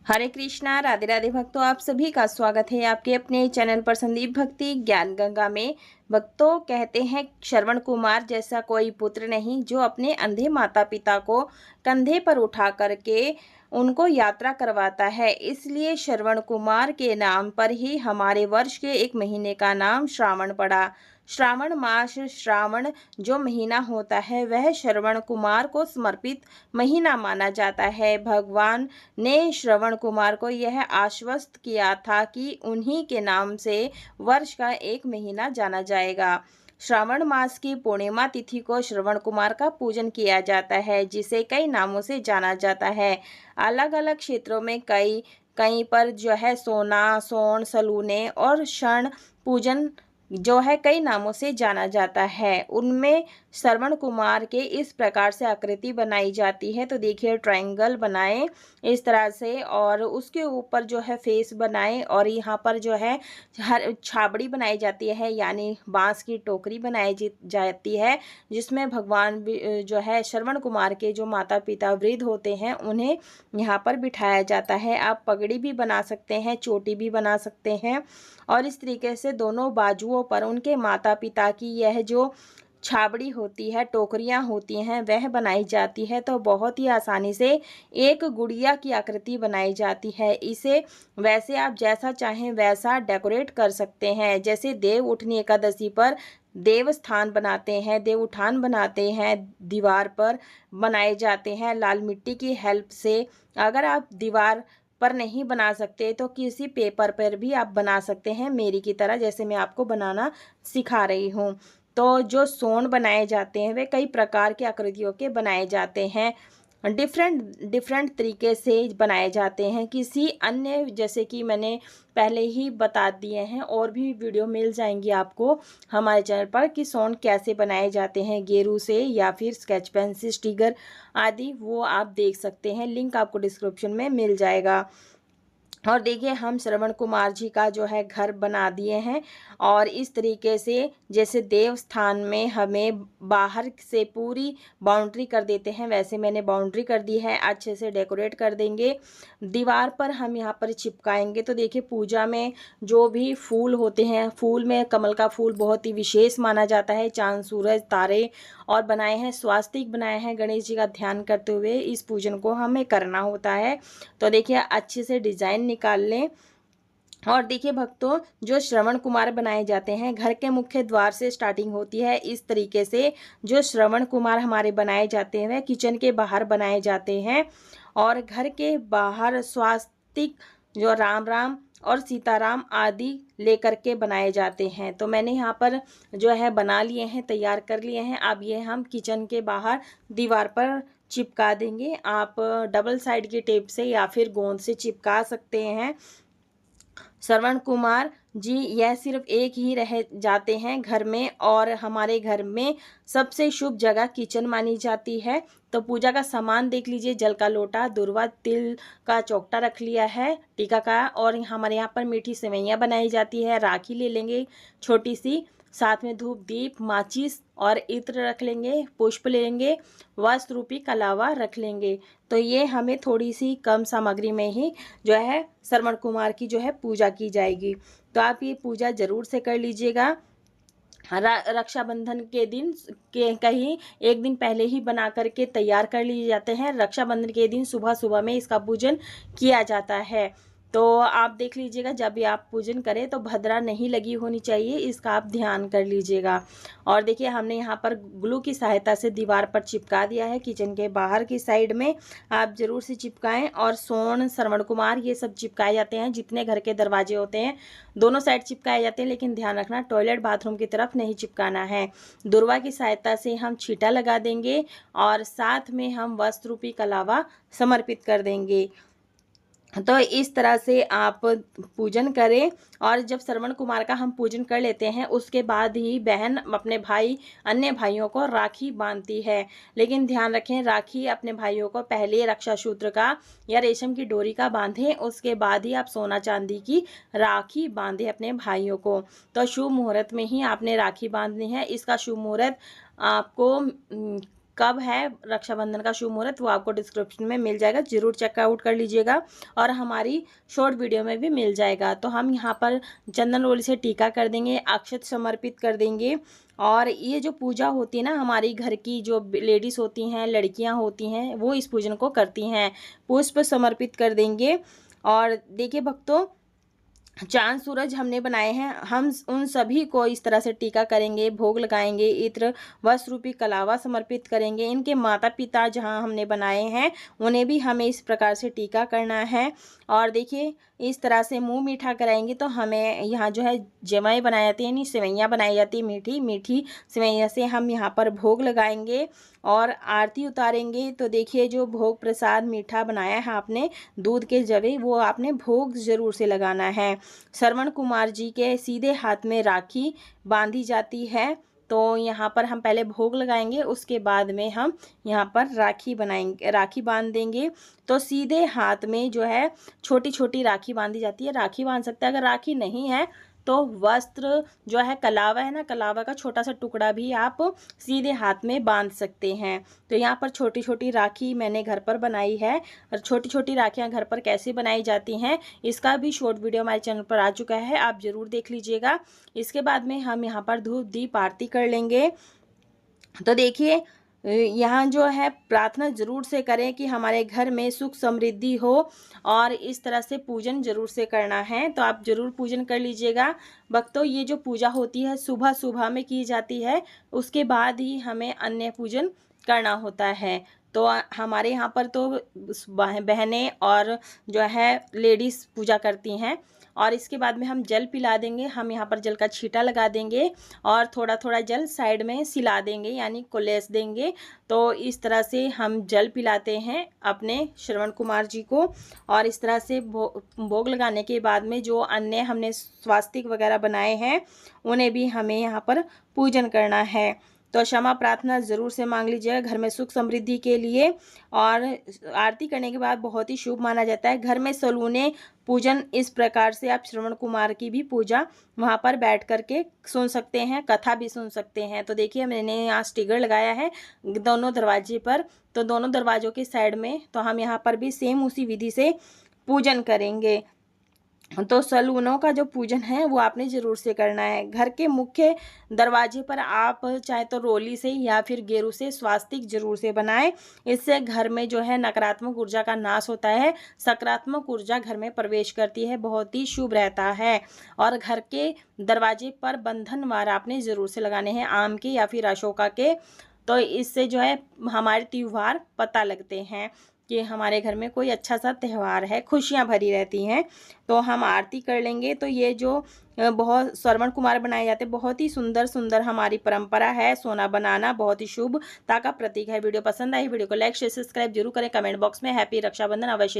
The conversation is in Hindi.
हरे कृष्णा, राधे राधे भक्तों, आप सभी का स्वागत है आपके अपने चैनल पर संदीप भक्ति ज्ञान गंगा में। भक्तों, कहते हैं श्रवण कुमार जैसा कोई पुत्र नहीं जो अपने अंधे माता पिता को कंधे पर उठा करके उनको यात्रा करवाता है। इसलिए श्रवण कुमार के नाम पर ही हमारे वर्ष के एक महीने का नाम श्रावण पड़ा। श्रावण मास, श्रावण जो महीना होता है वह श्रवण कुमार को समर्पित महीना माना जाता है। भगवान ने श्रवण कुमार को यह आश्वस्त किया था कि उन्हीं के नाम से वर्ष का एक महीना जाना जाएगा। श्रावण मास की पूर्णिमा तिथि को श्रवण कुमार का पूजन किया जाता है, जिसे कई नामों से जाना जाता है। अलग अलग क्षेत्रों में कई कहीं पर जो है सोना, सोन, सलूने और शरण पूजन जो है कई नामों से जाना जाता है। उनमें श्रवण कुमार के इस प्रकार से आकृति बनाई जाती है। तो देखिए, ट्रायंगल बनाए इस तरह से और उसके ऊपर जो है फेस बनाए और यहाँ पर जो है हर छाबड़ी बनाई जाती है, यानी बांस की टोकरी बनाई जाती है, जिसमें भगवान जो है श्रवण कुमार के जो माता पिता वृद्ध होते हैं उन्हें यहाँ पर बिठाया जाता है। आप पगड़ी भी बना सकते हैं, चोटी भी बना सकते हैं और इस तरीके से दोनों बाजुओं पर उनके माता पिता की यह जो छाबड़ी होती है, टोकरियां होती हैं, वह बनाई जाती है। तो बहुत ही आसानी से एक गुड़िया की आकृति बनाई जाती है। इसे वैसे आप जैसा चाहें वैसा डेकोरेट कर सकते हैं। जैसे देव उठनी एकादशी पर देवस्थान बनाते हैं, देव उठान बनाते हैं, दीवार पर बनाए जाते हैं लाल मिट्टी की हेल्प से। अगर आप दीवार पर नहीं बना सकते तो किसी पेपर पर भी आप बना सकते हैं, मेरी की तरह, जैसे मैं आपको बनाना सिखा रही हूँ। तो जो सोन बनाए जाते हैं वे कई प्रकार की आकृतियों के बनाए जाते हैं, डिफरेंट डिफरेंट तरीके से बनाए जाते हैं। किसी अन्य, जैसे कि मैंने पहले ही बता दिए हैं, और भी वीडियो मिल जाएंगी आपको हमारे चैनल पर कि सोन कैसे बनाए जाते हैं गेरू से या फिर स्केच पेन से, स्टिकर आदि, वो आप देख सकते हैं। लिंक आपको डिस्क्रिप्शन में मिल जाएगा। और देखिए, हम श्रवण कुमार जी का जो है घर बना दिए हैं और इस तरीके से जैसे देवस्थान में हमें बाहर से पूरी बाउंड्री कर देते हैं, वैसे मैंने बाउंड्री कर दी है। अच्छे से डेकोरेट कर देंगे, दीवार पर हम यहाँ पर चिपकाएंगे। तो देखिए, पूजा में जो भी फूल होते हैं, फूल में कमल का फूल बहुत ही विशेष माना जाता है, चांद, सूरज, तारे, और बनाए हैं स्वास्तिक, बनाए हैं गणेश जी का ध्यान करते हुए। इस पूजन को हमें करना होता है। तो देखिए, अच्छे से डिज़ाइन निकाल लें। और देखिए भक्तों, जो श्रवण कुमार बनाए जाते हैं घर के मुख्य द्वार से स्टार्टिंग होती है। इस तरीके से जो श्रवण कुमार हमारे बनाए जाते हैं वह किचन के बाहर बनाए जाते हैं और घर के बाहर स्वास्तिक, जो राम राम और सीताराम आदि लेकर के बनाए जाते हैं। तो मैंने यहाँ पर जो है बना लिए हैं, तैयार कर लिए हैं। अब ये हम किचन के बाहर दीवार पर चिपका देंगे। आप डबल साइड की टेप से या फिर गोंद से चिपका सकते हैं। श्रवण कुमार जी यह सिर्फ एक ही रह जाते हैं घर में, और हमारे घर में सबसे शुभ जगह किचन मानी जाती है। तो पूजा का सामान देख लीजिए, जल का लोटा, दुर्वा, तिल का चौकटा रख लिया है, टीका का, और हमारे यहाँ पर मीठी सेवइयाँ बनाई जाती है। राखी ले लेंगे छोटी सी, साथ में धूप, दीप, माचिस और इत्र रख लेंगे, पुष्प लेंगे, वस्त्र रूपी कलावा रख लेंगे। तो ये हमें थोड़ी सी कम सामग्री में ही जो है श्रवण कुमार की जो है पूजा की जाएगी। तो आप ये पूजा जरूर से कर लीजिएगा। रक्षाबंधन के दिन के कहीं एक दिन पहले ही बना करके तैयार कर लिए जाते हैं। रक्षाबंधन के दिन सुबह सुबह में इसका पूजन किया जाता है। तो आप देख लीजिएगा, जब भी आप पूजन करें तो भद्रा नहीं लगी होनी चाहिए, इसका आप ध्यान कर लीजिएगा। और देखिए, हमने यहाँ पर ग्लू की सहायता से दीवार पर चिपका दिया है किचन के बाहर की साइड में। आप जरूर से चिपकाएं। और सोन, श्रवण कुमार, ये सब चिपकाए जाते हैं। जितने घर के दरवाजे होते हैं दोनों साइड चिपकाए जाते हैं, लेकिन ध्यान रखना टॉयलेट बाथरूम की तरफ नहीं चिपकाना है। दुर्वा की सहायता से हम छींटा लगा देंगे और साथ में हम वस्त्र रूपी कलावा समर्पित कर देंगे। तो इस तरह से आप पूजन करें। और जब श्रवण कुमार का हम पूजन कर लेते हैं उसके बाद ही बहन अपने भाई, अन्य भाइयों को राखी बांधती है। लेकिन ध्यान रखें, राखी अपने भाइयों को पहले रक्षा सूत्र का या रेशम की डोरी का बांधें, उसके बाद ही आप सोना चांदी की राखी बांधें अपने भाइयों को। तो शुभ मुहूर्त में ही आपने राखी बांधनी है। इसका शुभ मुहूर्त आपको कब है रक्षाबंधन का शुभ मुहूर्त वो आपको डिस्क्रिप्शन में मिल जाएगा, ज़रूर चेकआउट कर लीजिएगा और हमारी शॉर्ट वीडियो में भी मिल जाएगा। तो हम यहाँ पर चंदन रोली से टीका कर देंगे, अक्षत समर्पित कर देंगे। और ये जो पूजा होती है ना, हमारी घर की जो लेडीज़ होती हैं, लड़कियां होती हैं, वो इस पूजन को करती हैं। पुष्प समर्पित कर देंगे। और देखिए भक्तों, चांद सूरज हमने बनाए हैं, हम उन सभी को इस तरह से टीका करेंगे, भोग लगाएंगे, इत्र वस्त्र रूपी कलावा समर्पित करेंगे। इनके माता पिता जहां हमने बनाए हैं उन्हें भी हमें इस प्रकार से टीका करना है। और देखिए इस तरह से मुंह मीठा कराएंगे तो हमें यहाँ जो है जमाई बनाई जाती है, यानी सेवैयाँ बनाई जाती है, मीठी मीठी सेवैयाँ से हम यहाँ पर भोग लगाएंगे और आरती उतारेंगे। तो देखिए जो भोग प्रसाद मीठा बनाया है आपने दूध के जवे, वो आपने भोग ज़रूर से लगाना है। श्रवण कुमार जी के सीधे हाथ में राखी बांधी जाती है। तो यहाँ पर हम पहले भोग लगाएंगे, उसके बाद में हम यहाँ पर राखी बनाएंगे, राखी बांध देंगे। तो सीधे हाथ में जो है छोटी छोटी राखी बांधी जाती है, राखी बांध सकते हैं। अगर राखी नहीं है तो वस्त्र जो है कलावा है ना, कलावा का छोटा सा टुकड़ा भी आप सीधे हाथ में बांध सकते हैं। तो यहाँ पर छोटी छोटी राखी मैंने घर पर बनाई है। और छोटी छोटी राखियाँ घर पर कैसे बनाई जाती हैं इसका भी शॉर्ट वीडियो हमारे चैनल पर आ चुका है, आप ज़रूर देख लीजिएगा। इसके बाद में हम यहाँ पर धूप दीप आरती कर लेंगे। तो देखिए यहाँ जो है प्रार्थना ज़रूर से करें कि हमारे घर में सुख समृद्धि हो, और इस तरह से पूजन ज़रूर से करना है। तो आप ज़रूर पूजन कर लीजिएगा। भक्तों ये जो पूजा होती है सुबह सुबह में की जाती है, उसके बाद ही हमें अन्य पूजन करना होता है। तो हमारे यहाँ पर तो बहनें और जो है लेडीज़ पूजा करती हैं। और इसके बाद में हम जल पिला देंगे, हम यहाँ पर जल का छींटा लगा देंगे और थोड़ा थोड़ा जल साइड में सिला देंगे, यानी कोलेस देंगे। तो इस तरह से हम जल पिलाते हैं अपने श्रवण कुमार जी को। और इस तरह से भोग लगाने के बाद में जो अन्य हमने स्वास्तिक वगैरह बनाए हैं उन्हें भी हमें यहाँ पर पूजन करना है। तो क्षमा प्रार्थना ज़रूर से मांग लीजिएगा घर में सुख समृद्धि के लिए। और आरती करने के बाद बहुत ही शुभ माना जाता है। घर में सलूने पूजन इस प्रकार से आप श्रवण कुमार की भी पूजा वहाँ पर बैठ करके सुन सकते हैं, कथा भी सुन सकते हैं। तो देखिए मैंने यहाँ स्टिकर लगाया है दोनों दरवाजे पर, तो दोनों दरवाज़ों के साइड में, तो हम यहाँ पर भी सेम उसी विधि से पूजन करेंगे। तो सलूनों का जो पूजन है वो आपने ज़रूर से करना है। घर के मुख्य दरवाजे पर आप चाहे तो रोली से या फिर गेरू से स्वास्तिक जरूर से बनाएं। इससे घर में जो है नकारात्मक ऊर्जा का नाश होता है, सकारात्मक ऊर्जा घर में प्रवेश करती है, बहुत ही शुभ रहता है। और घर के दरवाजे पर बंधन वार आपने ज़रूर से लगाने हैं, आम के या फिर अशोका के। तो इससे जो है हमारे त्यौहार पता लगते हैं कि हमारे घर में कोई अच्छा सा त्यौहार है, खुशियां भरी रहती हैं। तो हम आरती कर लेंगे। तो ये जो बहुत श्रवण कुमार बनाए जाते हैं, बहुत ही सुंदर सुंदर हमारी परंपरा है। सोना बनाना बहुत ही शुभता का प्रतीक है। वीडियो पसंद आई, वीडियो को लाइक शेयर सब्सक्राइब जरूर करें। कमेंट बॉक्स में हैप्पी रक्षाबंधन अवश्य लिखें।